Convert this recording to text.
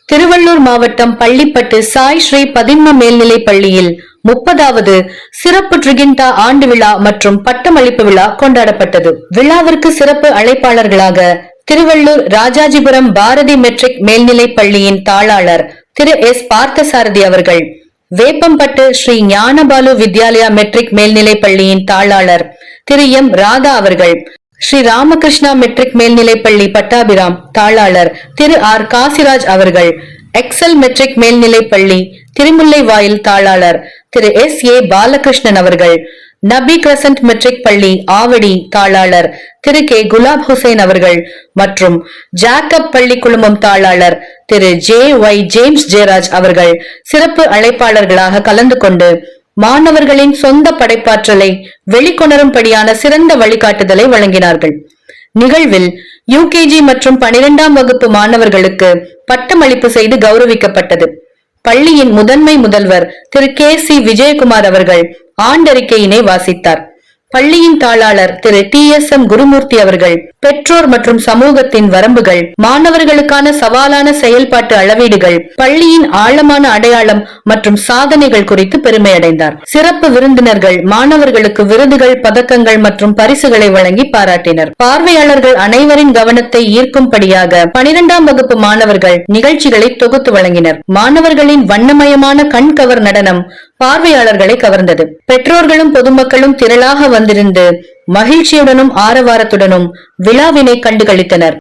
திருவள்ளூர் மாவட்டம் பள்ளிப்பட்டு சாய் ஸ்ரீ பதின்ம மேல்நிலைப் பள்ளியில் 30வது சிறப்பு ட்ரிகிண்டா ஆண்டு விழா மற்றும் பட்டமளிப்பு விழா கொண்டாடப்பட்டது. விழாவிற்கு சிறப்பு அழைப்பாளர்களாக திருவள்ளூர் ராஜாஜிபுரம் பாரதி மெட்ரிக் மேல்நிலைப் பள்ளியின் தாளாளர் திரு எஸ் பார்த்தசாரதி அவர்கள், வேப்பம்பட்டு ஸ்ரீ ஞானபாலு வித்யாலயா மெட்ரிக் மேல்நிலைப் பள்ளியின் தாளாளர் திரு எம் ராதா அவர்கள், ஸ்ரீ ராமகிருஷ்ணா மெட்ரிக் மேல்நிலைப் பள்ளி பட்டாபிராம் தாளாளர் திரு ஆர் காசிராஜ் அவர்கள், எக்ஸல் மெட்ரிக் மேல்நிலைப் பள்ளி திருமுல்லை வாயில் தாளாளர் திரு எஸ் ஏ பாலகிருஷ்ணன் அவர்கள், நபி கிரசன்ட் மெட்ரிக் பள்ளி ஆவடி தாளாளர் திரு கே குலாப் ஹுசைன் அவர்கள் மற்றும் ஜாக்கப் பள்ளி குழுமம் தாளாளர் திரு ஜே ஒய் ஜேம்ஸ் ஜெயராஜ் அவர்கள் சிறப்பு அழைப்பாளர்களாக கலந்து கொண்டு மாணவர்களின் சொந்த படைப்பாற்றலை வெளிக்கொணரும்படியான சிறந்த வழிகாட்டுதலை வழங்கினார்கள். நிகழ்வில் யுகேஜி மற்றும் 12ஆம் வகுப்பு மாணவர்களுக்கு பட்டமளிப்பு செய்து கௌரவிக்கப்பட்டது. பள்ளியின் முதன்மை முதல்வர் திரு கே சி விஜயகுமார் அவர்கள் ஆண்டறிக்கையினை வாசித்தார். பள்ளியின் தாளாளர் திரு டி எஸ் எம் குருமூர்த்தி அவர்கள் பெற்றோர் மற்றும் சமூகத்தின் வரம்புகள், மாணவர்களுக்கான சவாலான செயல்பாட்டு அளவீடுகள், பள்ளியின் ஆழமான அடையாளம் மற்றும் சாதனைகள் குறித்து பெருமையடைந்தார். சிறப்பு விருந்தினர்கள் மாணவர்களுக்கு விருதுகள், பதக்கங்கள் மற்றும் பரிசுகளை வழங்கி பாராட்டினர். பார்வையாளர்கள் அனைவரின் கவனத்தை ஈர்க்கும்படியாக 12ஆம் வகுப்பு மாணவர்கள் நிகழ்ச்சிகளை தொகுத்து வழங்கினர். மாணவர்களின் வண்ணமயமான கண்கவர் நடனம் பார்வையாளர்களை கவர்ந்தது. பெற்றோர்களும் பொதுமக்களும் திரளாக வந்திருந்து மகிழ்ச்சியுடனும் ஆரவாரத்துடனும் விழாவினை கண்டுகளித்தனர்.